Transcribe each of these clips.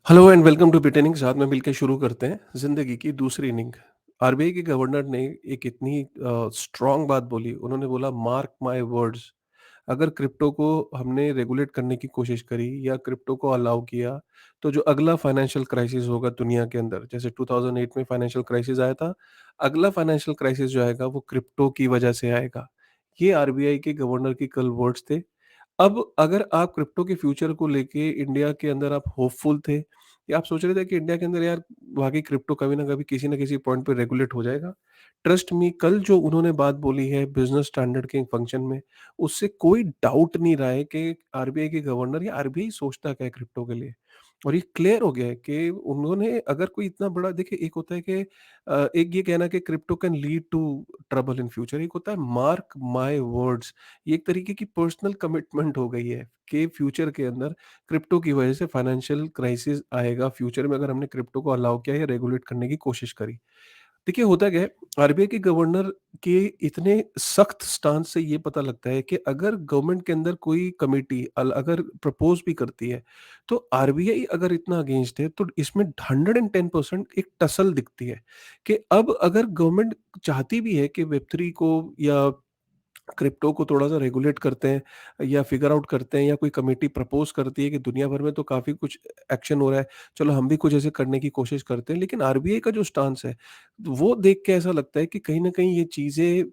Hello and welcome to बिटेनिंग। साथ में मिलकर शुरू करते हैं जिंदगी की दूसरी इनिंग। आरबीआई के गवर्नर ने एक इतनी स्ट्रांग बात बोली। उन्होंने बोला, मार्क माय वर्ड्स, अगर क्रिप्टो को हमने रेगुलेट करने की कोशिश करी या क्रिप्टो को अलाउ किया, तो जो अगला फाइनेंशियल क्राइसिस होगा दुनिया के अंदर, जैसे 2008 में फाइनेंशियल क्राइसिस आया था, अगला फाइनेंशियल क्राइसिस जो आएगा वो क्रिप्टो की वजह से आएगा। ये आरबीआई के गवर्नर की कल वर्ड्स थे। अब अगर आप क्रिप्टो के फ्यूचर को लेके इंडिया के अंदर आप होपफुल थे, या आप सोच रहे थे कि इंडिया के अंदर यार वाकई क्रिप्टो कभी ना कभी किसी ना किसी पॉइंट पे रेगुलेट हो जाएगा, ट्रस्ट मी, कल जो उन्होंने बात बोली है बिजनेस स्टैंडर्ड के फंक्शन में, उससे कोई डाउट नहीं रहा है कि आरबीआई के गवर्नर या आरबीआई सोचता क्या है क्रिप्टो के लिए। और ये क्लियर हो गया है कि उन्होंने अगर कोई इतना बड़ा, देखिए, एक होता है कि एक ये कहना कि crypto can lead to trouble in future, एक होता है मार्क माय वर्ड्स। ये एक तरीके की पर्सनल कमिटमेंट हो गई है कि फ्यूचर के अंदर क्रिप्टो की वजह से फाइनेंशियल क्राइसिस आएगा फ्यूचर में, अगर हमने क्रिप्टो को अलाउ किया या रेगुलेट करने की कोशिश करी। देखिए, होता क्या है, आरबीआई के गवर्नर के इतने सख्त स्टांस से ये पता लगता है कि अगर गवर्नमेंट के अंदर कोई कमेटी अगर प्रपोज भी करती है, तो आरबीआई अगर इतना अगेंस्ट है, तो इसमें 110% एक टसल दिखती है कि अब अगर गवर्नमेंट चाहती भी है कि वेब थ्री को या क्रिप्टो को थोड़ा-सा रेगुलेट करते हैं या फिगर आउट करते हैं, या कोई कमेटी प्रपोज़ करती है कि दुनिया भर में तो काफ़ी कुछ एक्शन हो रहा है, चलो हम भी कुछ ऐसे करने की कोशिश करते हैं। लेकिन आरबीआई का जो स्टांस है, वो देख के ऐसा लगता है कि कहीं न कहीं ये चीज़ें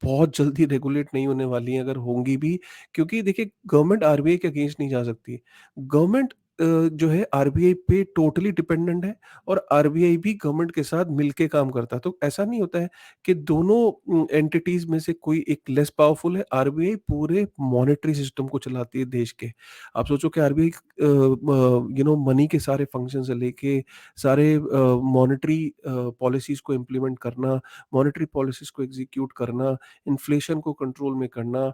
बहुत जल्दी रेगुलेट नहीं होने वाली हैं, अगर होंगी भी, क्योंकि देखिए, गवर्नमेंट आरबीआई के अगेंस्ट नहीं जा सकती। गवर्नमेंट जो है आरबीआई पे टोटली डिपेंडेंट है, और आरबीआई भी गवर्नमेंट के साथ मिलके काम करता है। तो ऐसा नहीं होता है कि दोनों एंटिटीज़ में से कोई एक लेस पावरफुल है। आरबीआई पूरे मॉनेटरी सिस्टम को चलाती है देश के। आप सोचो कि आरबीआई मनी के सारे फंक्शन से लेके सारे मॉनेटरी पॉलिसीज़ को इम्प्लीमेंट करना, मॉनेटरी पॉलिसीज़ को एग्ज़ीक्यूट करना, इन्फ्लेशन को कंट्रोल में करना,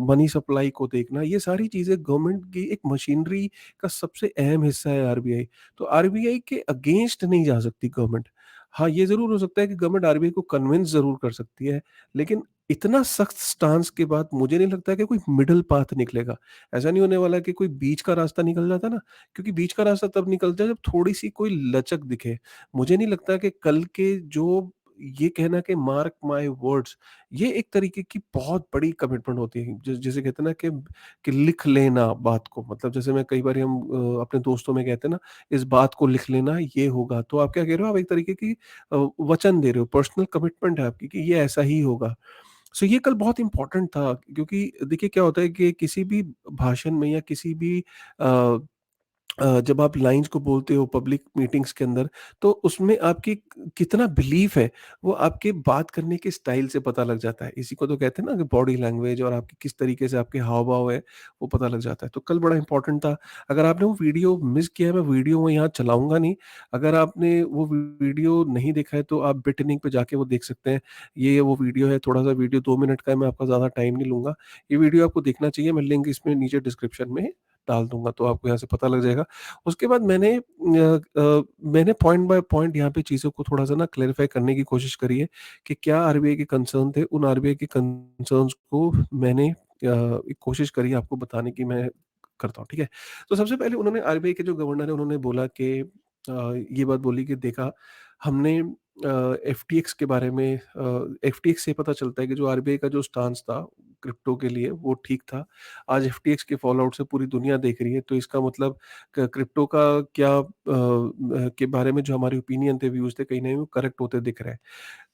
मनी सप्लाई को देखना, ये सारी चीज़ें गवर्नमेंट की एक मशीनरी का सबसे अहम हिस्सा है आरबीआई। तो आरबीआई के अगेंस्ट नहीं जा सकती गवर्नमेंट। हाँ, ये ज़रूर हो सकता है कि गवर्नमेंट आरबीआई को कन्विंस ज़रूर कर सकती है, लेकिन इतना सख्त स्टांस के बाद मुझे नहीं लगता कि कोई मिडल पाथ निकलेगा। ऐसा नहीं होने वाला कि कोई बीच का रास्ता निकल जाता ना, क्योंकि बीच का रास्ता तब निकलता है जब थोड़ी-सी कोई लचक दिखे। मुझे नहीं लगता कि कल के जो ये कहना कि मार्क माय वर्ड्स, ये एक तरीके की बहुत बड़ी कमिटमेंट होती है। जैसे कहते हैं ना कि लिख लेना बात को, मतलब जैसे मैं कई बारी हम अपने दोस्तों में कहते हैं ना, इस बात को लिख लेना, ये होगा। तो आप क्या कह रहे हो? आप एक तरीके की वचन दे रहे हो, पर्सनल कमिटमेंट है आपकी कि ये ऐसा ही होगा। सो ये कल बहुत इम्पोर्टेंट था, क्योंकि देखिए क्या होता है कि किसी भी भाषण में या किसी भी अ जब आप लाइन्स को बोलते हो पब्लिक मीटिंग्स के अंदर, तो उसमें आपकी कितना बिलीफ है, वो आपके बात करने के स्टाइल से पता लग जाता है। इसी को तो कहते हैं ना कि बॉडी लैंग्वेज, और आपकी किस तरीके से आपके हाव-भाव है, वो पता लग जाता है। तो कल बड़ा इम्पोर्टेंट था। अगर आपने वो वीडियो मिस किया है, मैं वीडियो मैं यहाँ चलाऊँगा नहीं। अगर आपने वो वीडियो नहीं देखा है, तो आप बिटनिंग पे जाके वो देख सकते हैं। ये वो वीडियो है, थोड़ा-सा वीडियो 2 मिनट का है, मैं आपका ज़्यादा टाइम नहीं लूँगा। ये वीडियो आपको देखना चाहिए, मैं लिंक इसमें नीचे डिस्क्रिप्शन में डाल दूँगा, तो आपको यहाँ से पता लग जाएगा। उसके बाद मैंने पॉइंट बाय पॉइंट यहाँ पे चीज़ों को थोड़ा-सा ना क्लैरिफ़ाई करने की कोशिश करी है कि क्या आरबीआई के कंसर्न थे। उन आरबीआई के कंसर्न्स को मैंने एक कोशिश करी है आपको बताने की, मैं करता हूँ, ठीक है? तो सबसे पहले उन्होंने, आरबीआई के जो गवर्नर हैं, उन्होंने बोला कि ये बात बोली कि देखा, हमने एफटीएक्स के बारे में, एफटीएक्स से पता चलता है कि जो आरबीआई का जो स्टांस था क्रिप्टो के लिए, वो ठीक था। आज एफटीएक्स के फॉलआउट से पूरी दुनिया देख रही है, तो इसका मतलब क्रिप्टो का क्या के बारे में जो हमारे ओपिनियन थे, व्यूज़ थे, कहीं न कहीं वो करेक्ट होते दिख रहे हैं।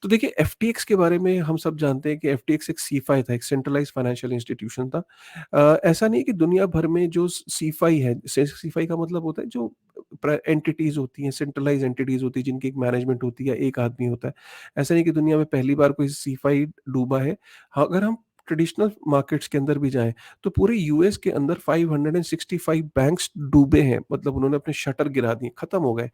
तो देखिए, एफटीएक्स के बारे में हम सब जानते हैं कि एफटीएक्स एक सीफाई था, एक सेंट्रलाइज़्ड फाइनेंशियल इंस्टीट्यूशन था। ऐसा नहीं है कि दुनिया भर में जो सीफाई है, सीफाई का मतलब होता है जो एंटिटीज़ होती हैं, सेंट्रलाइज़्ड एंटिटीज़ होती हैं, जिनकी एक मैनेजमेंट होती है, एक आदमी होता है। ऐसा नहीं कि दुनिया में पहली बार कोई सीफाई डूबा है। हाँ, अगर हम ट्रेडिशनल मार्केट्स के अंदर भी जाएँ, तो पूरे यूएस के अंदर 565 बैंक्स डूबे हैं, मतलब उन्होंने अपने शटर गिरा दिए, खत्म हो गए।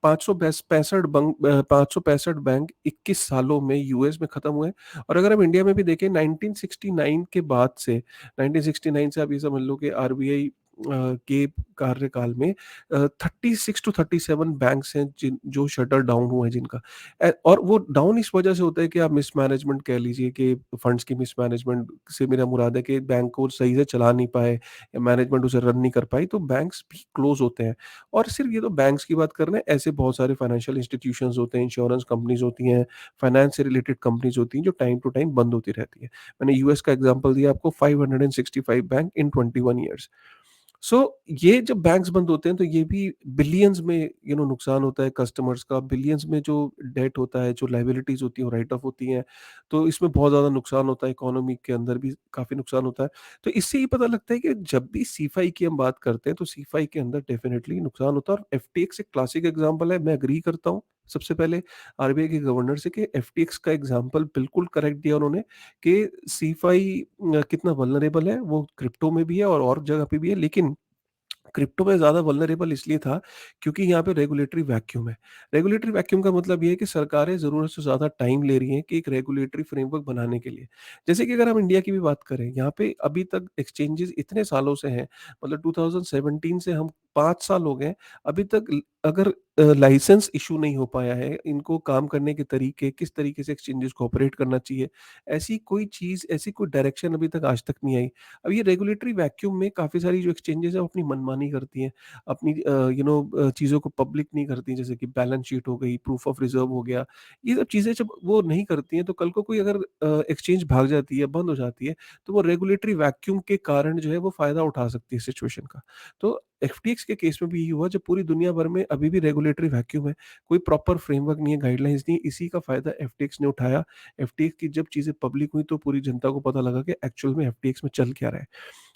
565 बैंक 21 सालों में यूएस में खत्म हुए। और अगर हम इंडिया में भी देखें, 1969 के बाद से, 1969 से आप ये समझ लो कि आरबीआई के कार्यकाल में 36 टू 37 बैंक्स हैं जिन जो शटर डाउन हुए हैं जिनका। और वो डाउन इस वजह से होता है कि आप मिसमैनेजमेंट कह लीजिए कि फंड्स की मिसमैनेजमेंट से मेरा मुराद है कि बैंक को सही से चला नहीं पाए या मैनेजमेंट उसे रन नहीं कर पाई, तो बैंक्स भी क्लोज़ होते हैं। और सिर्फ ये तो बैंक्स की बात कर रहे हैं, ऐसे बहुत सारे फाइनेंशियल इंस्टीट्यूशंस होते हैं, इंश्योरेंस कंपनीज़ होती हैं, फाइनेंस से रिलेटेड कंपनीज़ होती हैं, जो टाइम टू टाइम बंद होती रहती हैं। मैंने यूएस का एग्ज़ाम्पल दिया आपको, 565 बैंक इन 21 ईयर्स। सो ये जब बैंक्स बंद होते हैं तो ये भी बिलियंस में नुकसान होता है कस्टमर्स का, बिलियंस में जो डेट होता है, जो लायबिलिटीज़ होती हैं वो राइट ऑफ होती हैं। तो इसमें बहुत ज़्यादा नुकसान होता है, इकोनॉमी के अंदर भी काफ़ी नुकसान होता है। तो इससे ये पता लगता है कि जब भी सीफाई की हम बात करते हैं तो सीफाई के अंदर डेफ़िनिटली नुकसान होता है, और एफटीएक्स एक क्लासिक एग्ज़ाम्पल है। मैं एग्री करता हूँ सबसे पहले आरबीआई के गवर्नर से कि एफटीएक्स का एग्ज़ाम्पल बिल्कुल करेक्ट दिया उन्होंने कि सीफाई कितना वल्नरेबल है, वो क्रिप्टो में भी है और जगह पे भी है, लेकिन क्रिप्टो में ज़्यादा वल्नरेबल इसलिए था क्योंकि यहाँ पे रेगुलेटरी वैक्यूम है। रेगुलेटरी वैक्यूम का मतलब ये है कि सरकारें ज़रूरत से ज़्यादा टाइम ले रही हैं कि एक रेगुलेटरी फ्रेमवर्क बनाने के लिए। जैसे कि अगर हम इंडिया की भी बात करें, यहाँ पे अभी तक एक्सचेंजेस इतने सालों से हैं, मतलब 2017 से हम 5 साल हो गए, अभी तक अगर लाइसेंस इश्यू नहीं हो पाया है, इनको काम करने के तरीके, किस तरीके से एक्सचेंजेस को ऑपरेट करना चाहिए, ऐसी कोई चीज़, ऐसी कोई डायरेक्शन अभी तक आज तक नहीं आई। अब ये रेगुलेटरी वैक्यूम में काफ़ी सारी जो एक्सचेंजेज़ हैं वो अपनी मनमानी करती हैं। अपनी चीज़ों को पब्लिक नहीं करती, जैसे कि बैलेंस शीट हो गई, प्रूफ ऑफ रिज़र्व हो गया। ये सब चीज़ें जब वो नहीं करती हैं तो कल को कोई अगर एक्सचेंज भाग जाती है, बंद हो जाती है, तो वो रेगुलेटरी वैक्यूम के कारण जो है वो फ़ायदा उठा सकती है सिचुएशन का। तो एफटीएक्स के केस में भी यही हुआ, जब पूरी दुनिया भर में अभी भी रेगुलेटरी वैक्यूम है, कोई प्रॉपर फ्रेमवर्क नहीं है, गाइडलाइंस नहीं है, इसी का फ़ायदा एफटीएक्स ने उठाया। एफटीएक्स की जब चीज़ें पब्लिक हुई तो पूरी जनता को पता लगा कि एक्चुअल में एफटीएक्स में चल क्या रहा है।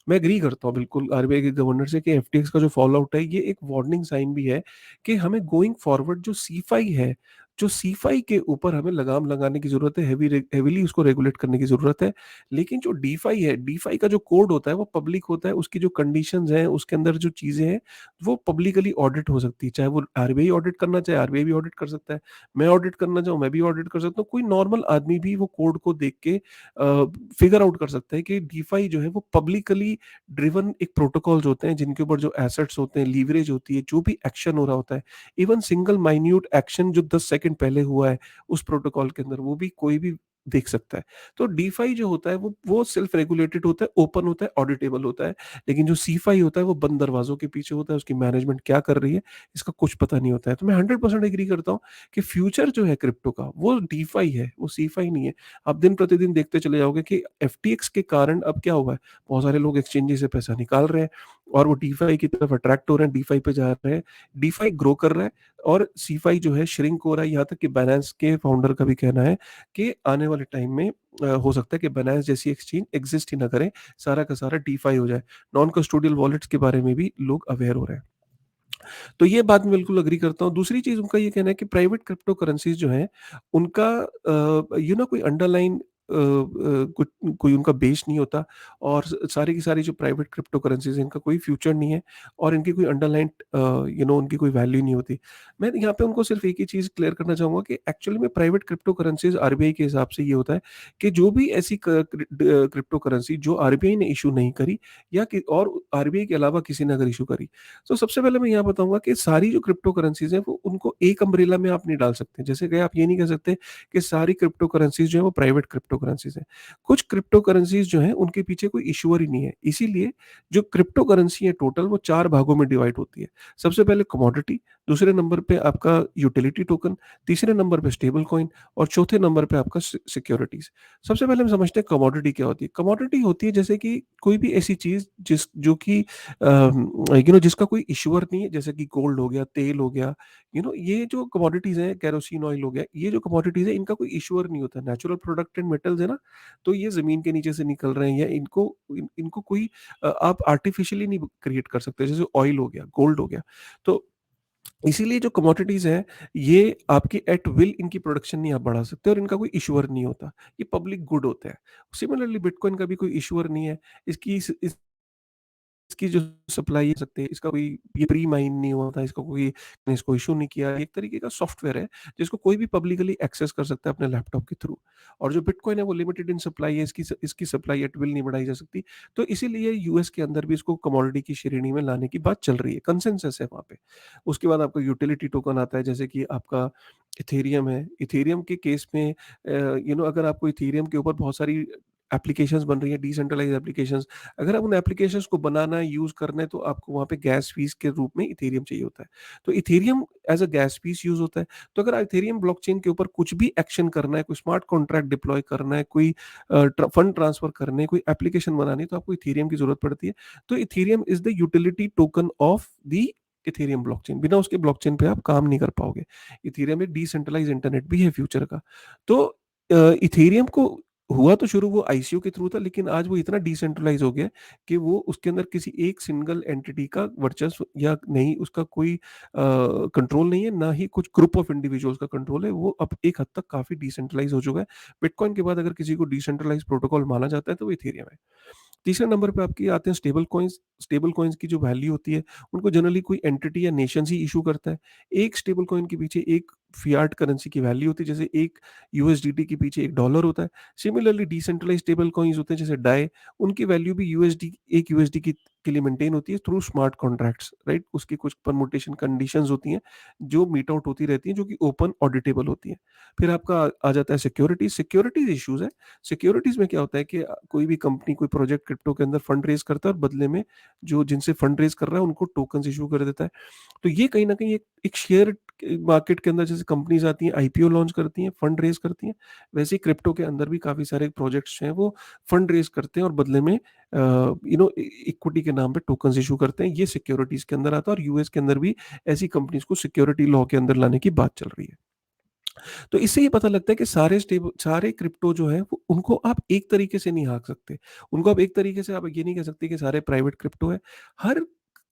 मैं एग्री करता हूँ बिल्कुल आरबीआई के गवर्नर से कि एफटीएक्स का जो फॉल आउट है ये एक वार्निंग साइन भी है कि हमें गोइंग फॉरवर्ड जो सीफाई है, जो सीफाई के ऊपर हमें लगाम लगाने की ज़रूरत है, हेवीली उसको रेगुलेट करने की ज़रूरत है। लेकिन जो डीफाई है, डीफाई का जो कोड होता है वो पब्लिक होता है, उसकी जो कंडीशंस हैं, उसके अंदर जो चीज़ें हैं, वो पब्लिकली ऑडिट हो सकती है। चाहे वो आरबीआई ऑडिट करना चाहे, आरबीआई भी ऑडिट कर सकता है। मैं ऑडिट करना चाहूँ, मैं भी ऑडिट कर सकता हूँ। कोई नॉर्मल आदमी भी वो कोड को देख के फिगर आउट कर सकता है कि डीफाई जो है वो पब्लिकली ड्रिवन एक प्रोटोकॉल्स होते हैं जिनके ऊपर जो एसेट्स होते हैं, लीवरेज होती है, जो भी एक्शन हो रहा होता है, इवन सिंगल माइन्यूट एक्शन जो 10 सेकंड पहले हुआ है उस प्रोटोकॉल के अंदर, वो भी कोई भी देख सकता है। तो डीफाई जो होता है वो सेल्फ रेगुलेटेड होता है, ओपन होता है, ऑडिटेबल होता है। लेकिन जो सीफाई होता है वो बंद दरवाज़ों के पीछे होता है, उसकी मैनेजमेंट क्या कर रही है, इसका कुछ पता नहीं होता है। तो मैं 100% एग्री करता हूँ कि फ्यूचर जो है क्रिप्टो का वो डीफाई है, वो सीफाई नहीं है। आप दिन-प्रतिदिन देखते चले जाओगे कि एफटीएक्स के कारण अब क्या हुआ है, बहुत सारे लोग एक्सचेंजेस से पैसा निकाल रहे हैं और वो डीफाई की तरफ अट्रैक्ट हो रहे हैं, डीफाई पे जा रहे हैं। डीफाई ग्रो कर रहा है और सीफाई जो है श्रिंक हो रहा है। यहाँ तक कि बाइनेंस के फाउंडर का भी कहना है कि आने वाले टाइम में हो सकता है कि बाइनेंस जैसी एक्सचेंज एग्जिस्ट ही ना करे, सारा का सारा डीफाई हो जाए। नॉन कस्टोडियल वॉलेट्स के बारे में भी लोग अवेयर हो रहे हैं। तो ये बात मैं बिल्कुल एग्री करता हूँ। दूसरी चीज़ उनका ये कहना है कि प्राइवेट क्रिप्टो करेंसीज़ जो हैं, उनका कोई अंडरलाइन कुछ कोई उनका बेस नहीं होता, और सारी की सारी जो प्राइवेट क्रिप्टो करेंसीज़ हैं, इनका कोई फ्यूचर नहीं है और इनकी कोई अंडरलाइन उनकी कोई वैल्यू नहीं होती। मैं यहाँ पे उनको सिर्फ़ एक ही चीज़ क्लियर करना चाहूँगा कि एक्चुअली में प्राइवेट क्रिप्टो करेंसीज़ आरबीआई के हिसाब से ये होता है कि जो भी ऐसी क्रिप्टो करेंसी जो आरबीआई ने इश्यू नहीं करी या कि और आरबीआई के अलावा किसी ने अगर इश्यू करी, तो सबसे पहले मैं यहाँ बताऊँगा कि सारी जो क्रिप्टो करेंसीज़ हैं वो उनको एक अम्ब्रेला में आप नहीं डाल सकते। जैसे कि आप ये नहीं कह सकते कि सारी क्रिप्टो करेंसीज़ जो हैं वो प्राइवेट क्रिप्टो करेंसीज़ हैं। कुछ क्रिप्टो करेंसीज़ जो हैं उनके पीछे कोई इश्यूअर ही नहीं है। इसीलिए जो क्रिप्टो करेंसी है टोटल वो 4 भागों में डिवाइड होती है। सबसे पहले कमोडिटी, दूसरे नंबर पे आपका यूटिलिटी टोकन, तीसरे नंबर पे स्टेबल कॉइन और चौथे नंबर पे आपका सिक्योरिटीज़। सबसे पहले हम समझते हैं कमोडिटी क्या होती है। कमोडिटी होती है जैसे कि कोई भी ऐसी चीज़ जो कि जिसका कोई इश्यूअर नहीं है, जैसे कि गोल्ड हो गया, तेल हो गया, ये जो कमोडिटीज़ हैं, केरोसिन ऑयल हो गया, ये जो कमोडिटीज़ है इनका कोई इश्यूअर नहीं होता। नेचुरल प्रोडक्ट एंड मेटल्स है ना, तो ये ज़मीन के नीचे से निकल रहे हैं या इनको कोई आप आर्टिफिशियली नहीं क्रिएट कर सकते, जैसे ऑयल हो गया, गोल्ड हो गया। तो इसीलिए जो कमोडिटीज़ हैं, ये आपकी एट विल इनकी प्रोडक्शन नहीं आप बढ़ा सकते और इनका कोई इश्यूअर नहीं होता। ये पब्लिक गुड होते हैं। सिमिलरली बिटकॉइन का भी कोई इश्यूअर नहीं है। इसकी इस इसकी जो सप्लाई है सकते हैं, इसका कोई ये प्री माइन नहीं हुआ था, इसका कोई ने इसको इश्यू नहीं किया। एक तरीके का सॉफ्टवेयर है, जिसको कोई भी पब्लिकली एक्सेस कर सकता है अपने लैपटॉप के थ्रू। और जो बिटकॉइन है वो लिमिटेड इन सप्लाई है, इसकी सप्लाई एट विल नहीं बढ़ाई जा सकती। तो इसीलिए यूएस के अंदर भी इसको कमोडिटी की श्रेणी में लाने की बात चल रही है, कंसेंसस है वहाँ पे। उसके बाद आपका यूटिलिटी टोकन आता है, जैसे कि आपका इथेरियम है। इथेरियम के केस में अगर आपको इथेरियम के ऊपर बहुत सारी एप्लीकेशंस बन रही हैं, डिसेंट्रलाइज्ड एप्लीकेशंस, अगर आप उन एप्लीकेशंस को बनाना है, यूज़ करना है, तो आपको वहाँ पे गैस फीस के रूप में इथेरियम चाहिए होता है। तो Ethereum as a gas fees use होता है। तो अगर इथेरियम ब्लॉकचेन के ऊपर कुछ भी एक्शन करना है, कोई स्मार्ट कॉन्ट्रैक्ट डिप्लॉय करना है, कोई फंड ट्रांसफर करने हैं, कोई एप्लीकेशन बनानी है, तो आपको इथेरियम की ज़रूरत पड़ती है। तो Ethereum is the utility token of the Ethereum blockchain. बिना उसके ब्लॉकचेन पे आप काम नहीं कर पाओगे। इथेरियम एक डिसेंट्रलाइज्ड इंटरनेट भी है फ्यूचर का। तो इथेरियम को हुआ तो शुरू वो आईसीओ के थ्रू था, लेकिन आज वो इतना डिसेंट्रलाइज हो गया है कि वो उसके अंदर किसी एक सिंगल एंटिटी का वर्चस्व या नहीं, उसका कोई कंट्रोल नहीं है, ना ही कुछ ग्रुप ऑफ इंडिविजुअल्स का कंट्रोल है। वो अब एक हद तक काफी डिसेंट्रलाइज हो चुका है। बिटकॉइन के बाद अगर किसी को डिसेंट्रलाइज प्रोटोकॉल माना जाता है तो वो इथेरियम है। तीसरे नंबर पे आपकी आते हैं स्टेबल कॉइन्स। स्टेबल कॉइन्स की जो वैल्यू होती है, उनको जनरली कोई एंटिटी या नेशन ही इशू करता है। एक स्टेबल कॉइन के पीछे एक फियाट करेंसी की वैल्यू होती है, जैसे एक यूएसडीटी के पीछे एक डॉलर होता है। सिमिलरली डिसेंट्रलाइज्ड स्टेबल कॉइन्स होते हैं जैसे डाई, उनकी वैल्यू भी यूएसडी के लिए मेंटेन होती है थ्रू स्मार्ट कॉन्ट्रैक्ट्स, राइट? उसकी कुछ परमुटेशन कंडीशंस होती हैं जो मीट आउट होती रहती हैं, जो कि ओपन ऑडिटेबल होती हैं। फिर आपका आ जाता है सिक्योरिटीज इश्यूज है। सिक्योरिटीज में क्या होता है कि कोई भी कंपनी कोई प्रोजेक्ट क्रिप्टो के अंदर फंड रेज करता है और बदले में जो जिनसे फंड रेज कर रहा है उनको टोकन इशू कर देता है। तो ये कहीं न कहीं एक शेयर मार्केट के अंदर जैसे कंपनीज़ आती हैं, आईपीओ लॉन्च करती हैं, फंड रेज़ करती हैं, वैसे ही क्रिप्टो के अंदर भी काफ़ी सारे प्रोजेक्ट्स हैं, वो फंड रेज़ करते हैं और बदले में इक्विटी के नाम पे टोकन्स इश्यू करते हैं। ये सिक्योरिटीज़ के अंदर आता है और यूएस के अंदर भी ऐसी कंपनीज़ को सिक्योरिटी लॉ के अंदर लाने की बात चल रही है। तो इससे ये पता लगता है कि सारे क्रिप्टो जो है वो उनको आप एक तरीके से नहीं हाँक सकते। उनको आप एक तरीके से आप ये नहीं कह सकते कि सारे प्राइवेट क्रिप्टो है। हर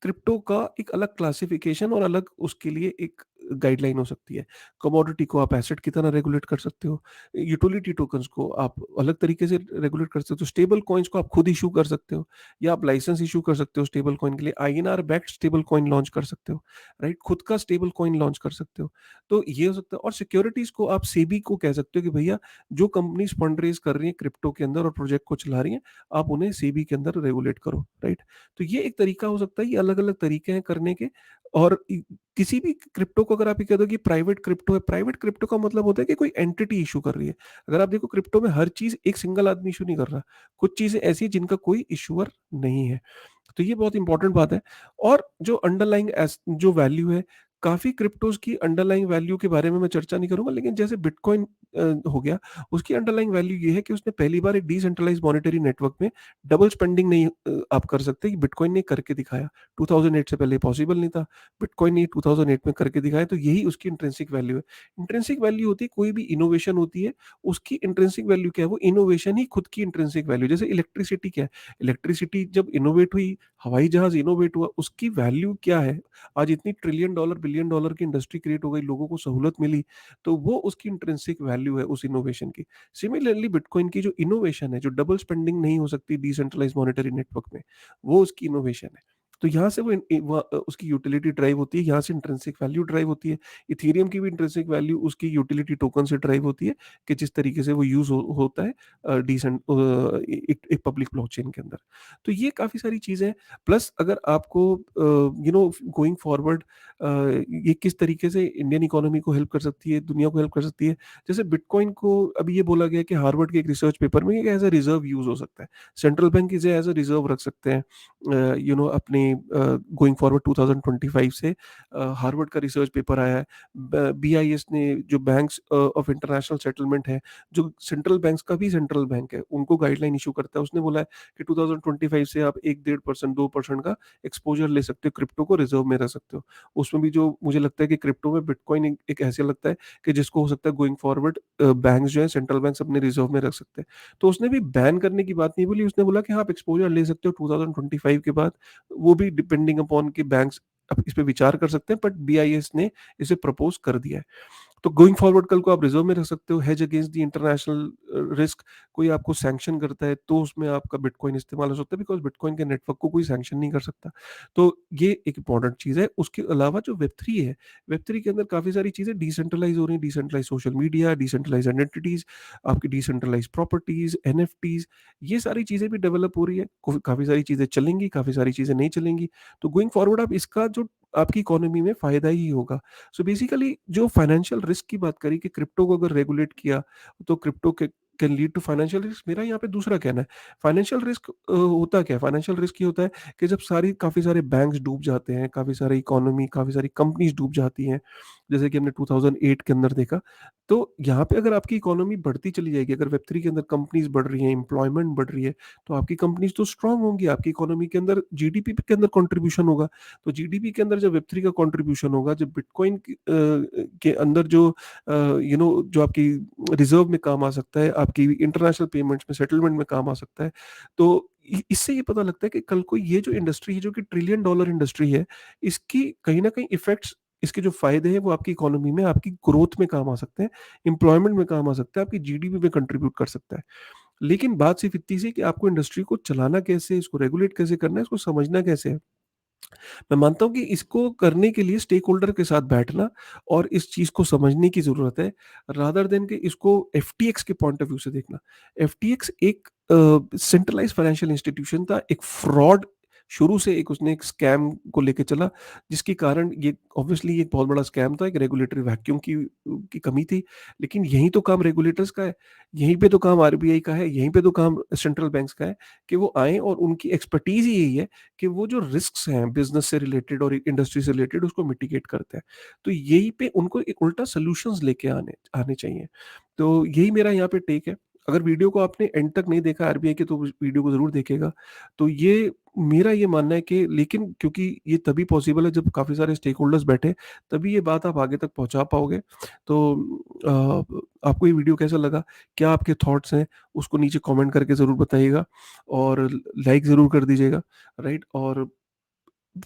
क्रिप्टो का एक अलग क्लासिफिकेशन और अलग उसके लिए एक गाइडलाइन हो सकती है। कमोडिटी को आप एसेट की तरह रेगुलेट कर सकते हो। यूटिलिटी टोकन्स को आप अलग तरीके से रेगुलेट कर सकते हो। स्टेबल कॉइन्स को आप खुद इश्यू कर सकते हो या आप लाइसेंस इश्यू कर सकते हो स्टेबल कॉइन के लिए। INR backed stable coin launch कर सकते हो, राइट? खुद का स्टेबल कॉइन लॉन्च कर सकते हो। तो ये हो सकता है। और सिक्योरिटीज को आप सेबी को कह सकते हो कि भैया जो कंपनीज फंड रेज कर रही हैं क्रिप्टो के अंदर और प्रोजेक्ट को चला रही हैं, आप उन्हें सेबी के अंदर रेगुलेट करो, राइट? तो ये एक तरीका हो सकता है। ये अलग अलग तरीके हैं करने के। और किसी भी क्रिप्टो को अगर आप ये कह दो कि प्राइवेट क्रिप्टो है, प्राइवेट क्रिप्टो का मतलब होता है कि कोई एंटिटी इशू कर रही है। अगर आप देखो क्रिप्टो में हर चीज एक सिंगल आदमी इशू नहीं कर रहा। कुछ चीजें ऐसी हैं जिनका कोई इशूअर नहीं है। तो ये बहुत इंपॉर्टेंट बात है। और जो अंडरलाइंग जो वैल्यू है, काफ़ी क्रिप्टोज़ की अंडरलाइंग वैल्यू के बारे में मैं चर्चा नहीं करूँगा, लेकिन जैसे बिटकॉइन हो गया, उसकी अंडरलाइंग वैल्यू ये है कि उसने पहली बार एक डिसेंट्रलाइज्ड मॉनेटरी नेटवर्क में डबल स्पेंडिंग नहीं आप कर सकते, कि बिटकॉइन ने करके दिखाया। 2008 से पहले पॉसिबल नहीं था। बिटकॉइन ने 2008 में करके दिखाया, तो यही उसकी इंट्रिंसिक वैल्यू है। इंट्रिंसिक वैल्यू होती है कोई भी इनोवेशन होती है, उसकी इंट्रिंसिक वैल्यू क्या है? वो इनोवेशन ही खुद की इंट्रिंसिक वैल्यू। जैसे इलेक्ट्रिसिटी क्या है? इलेक्ट्रिसिटी जब इनोवेट हुई, हवाई जहाज इनोवेट हुआ, उसकी वैल्यू क्या है? आज इतनी ट्रिलियन डॉलर बिलियन डॉलर की इंडस्ट्री क्रिएट हो गई, लोगों को सहूलत मिली, तो वो उसकी इंट्रिंसिक वैल्यू है उस इनोवेशन की। सिमिलरली बिटकॉइन की जो इनोवेशन है, जो डबल स्पेंडिंग नहीं हो सकती डिसेंट्रलाइज्ड मॉनेटरी नेटवर्क में, वो उसकी इनोवेशन है। तो यहाँ से उसकी यूटिलिटी ड्राइव होती है, यहाँ से इंट्रिंसिक वैल्यू ड्राइव होती है। इथेरियम की भी इंट्रिंसिक वैल्यू उसकी यूटिलिटी टोकन से ड्राइव होती है, कि जिस तरीके से वो यूज होता है एक पब्लिक ब्लॉकचेन के अंदर। तो ये काफी सारी चीजें हैं। प्लस अगर आपको गोइंग फॉरवर्ड ये किस तरीके से इंडियन इकोनॉमी को हेल्प कर सकती है, दुनिया को हेल्प कर सकती है। जैसे बिटकॉइन को अभी ये बोला गया कि हार्वर्ड के एक रिसर्च पेपर में एज अ रिजर्व यूज हो सकता है। सेंट्रल बैंक इसे एज अ रिजर्व रख सकते हैं अपने गोइंग फॉरवर्ड 2025 से। हार्वर्ड का रिसर्च पेपर आया है। बीआईएस ने, जो बैंक्स ऑफ इंटरनेशनल सेटलमेंट है, जो सेंट्रल बैंक्स का भी सेंट्रल बैंक है, उनको गाइडलाइन इशू करता है। उसने बोला है कि 2025 से आप 1-1.5% 2% का एक्सपोजर ले सकते हो, क्रिप्टो को रिजर्व में रख सकते हो। उसमें भी जो मुझे लगता है कि क्रिप्टो में बिटकॉइन एक ऐसे लगता है कि जिसको हो सकता है गोइंग फॉरवर्ड बैंक्स जो है, सेंट्रल बैंक्स अपने रिजर्व में रख सकते हैं। तो उसने भी बैन करने की बात नहीं बोली, उसने बोला कि हाँ, आप एक्सपोजर ले सकते हो 2025 के बाद। वो भी डिपेंडिंग अपॉन कि बैंक्स अब इस पे विचार कर सकते हैं, बट बीआईएस ने इसे प्रपोज कर दिया है। तो गोइंग फॉरवर्ड कल को आप रिज़र्व में रख सकते हो, hedge against the international risk. कोई आपको सैंक्शन करता है तो उसमें आपका बिटकॉइन इस्तेमाल हो सकता है, बिकॉज़ बिटकॉइन के नेटवर्क को कोई सैंक्शन नहीं कर सकता। तो ये एक इम्पोर्टेंट चीज़ है। उसके अलावा जो वेब 3 है, वेब 3 के अंदर काफ़ी सारी चीज़ें डिसेंट्रलाइज़ हो रही हैं, डिसेंट्रलाइज़ सोशल मीडिया, डिसेंट्रलाइज़ आइडेंटिटीज़, आपकी डिसेंट्रलाइज़ प्रॉपर्टीज़, एनएफटीज़, ये सारी चीज़ें भी डेवलप हो रही है। काफ़ी सारी चीज़ें चलेंगी, काफ़ी सारी चीज़ें नहीं चलेंगी। तो गोइंग फॉरवर्ड आप इसका जो आपकी इकोनॉमी में फ़ायदा ही होगा। सो बेसिकली जो फाइनेंशियल रिस्क की बात करी कि क्रिप्टो को अगर रेगुलेट किया तो क्रिप्टो के can lead to financial risk, मेरा यहाँ पे दूसरा कहना है। फाइनेंशियल रिस्क होता क्या है? फाइनेंशियल रिस्क ये होता है कि जब काफ़ी सारे बैंक्स डूब जाते हैं, काफ़ी सारी इकोनॉमी, काफ़ी सारी कंपनीज़ डूब जाती हैं, जैसे कि हमने 2008 के अंदर देखा। तो यहाँ पे अगर आपकी इकोनॉमी बढ़ती चली जाएगी, अगर वेब 3 के अंदर कंपनीज़ बढ़ रही हैं, एम्प्लॉयमेंट बढ़ रही है, तो आपकी कंपनीज़ तो स्ट्रॉन्ग होंगी, आपकी इकोनॉमी के अंदर जीडीपी के अंदर कंट्रीब्यूशन होगा। तो जीडीपी के अंदर जब वेब 3 का कंट्रीब्यूशन होगा, जब बिटकॉइन के अंदर जो जो आपकी रिज़र्व में काम आ सकता है, आपकी इंटरनेशनल पेमेंट्स में, सेटलमेंट में काम आ सकता है। तो इससे ये पता लगता है कि कल को ये जो इंडस्ट्री है, जो कि ट्रिलियन डॉलर इंडस्ट्री है, इसकी कहीं न कहीं इफ़ेक्ट्स, इसके जो फ़ायदे हैं वो आपकी इकोनॉमी में, आपकी ग्रोथ में काम आ सकते हैं, एम्प्लॉयमेंट में काम आ सकता है, आपकी जीडीपी में कंट्रीब्यूट कर सकता है। लेकिन बात सिर्फ़ इतनी सी है कि आपको इंडस्ट्री को चलाना कैसे है, इसको रेगुलेट कैसे करना है, इसको समझना कैसे है। मैं मानता हूँ कि इसको करने के लिए स्टेक होल्डर के साथ बैठना और इस चीज़ को समझने की ज़रूरत है, रादर देन कि इसको एफटीएक्स के पॉइंट ऑफ व्यू से देखना। एफटीएक्स एक सेंट्रलाइज़्ड फाइनेंशियल इंस्टीट्यूशन था, एक फ्रॉड, शुरू से एक उसने एक स्कैम को लेके चला, जिसके कारण ये ऑब्वियसली एक बहुत बड़ा स्कैम था, एक रेगुलेटरी वैक्यूम की कमी थी। लेकिन यही तो काम रेगुलेटर्स का है, यहीं पे तो काम आरबीआई का है, यहीं पे तो काम सेंट्रल बैंक्स का है कि वो आएँ और उनकी एक्सपर्टीज़ ही यही है कि वो जो रिस्क्स हैं बिज़नेस से रिलेटेड और इंडस्ट्री से रिलेटेड, उसको मिटिगेट करते हैं। तो यहीं पे उनको एक उल्टा सॉल्यूशंस लेके आने आने चाहिए। तो यही मेरा यहाँ पे टेक है। अगर वीडियो को आपने एंड तक नहीं देखा आरबीआई के, तो उस वीडियो को ज़रूर देखिएगा। तो ये मेरा ये मानना है कि लेकिन क्योंकि ये तभी पॉसिबल है जब काफ़ी सारे स्टेक होल्डर्स बैठे, तभी ये बात आप आगे तक पहुँचा पाओगे। तो आपको ये वीडियो कैसा लगा? क्या आपके थॉट्स हैं? उसको नीचे कमेंट करके ज़रूर बताइएगा और लाइक ज़रूर कर दीजिएगा, राइट? और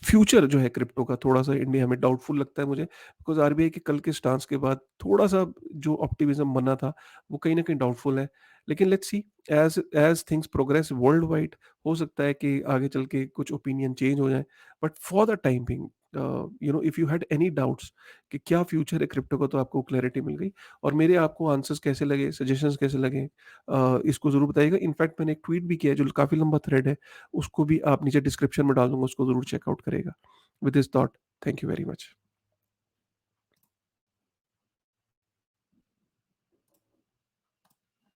फ्यूचर जो है क्रिप्टो का थोड़ा-सा इंडिया में डाउटफुल लगता है मुझे, बिकॉज़ आरबीआई के कल के स्टांस के बाद थोड़ा-सा जो ऑप्टिमिज़्म बना था, वो कहीं न कहीं डाउटफुल है। लेकिन let's see, as as things progress world wide, हो सकता है कि आगे चल के कुछ ओपिनियन चेंज हो जाएँ। But for the time being if you had any doubts कि क्या फ्यूचर है क्रिप्टो का, तो आपको क्लैरिटी मिल गई। और मेरे आपको आंसर्स कैसे लगे, सजेशंस कैसे लगे, इसको ज़रूर बताइएगा। इनफैक्ट मैंने एक ट्वीट भी किया है, जो काफ़ी लंबा थ्रेड है, उसको भी आप नीचे डिस्क्रिप्शन में डाल दूँगा, उसको ज़रूर चेकआउट करिएगा। With this thought, thank you very much.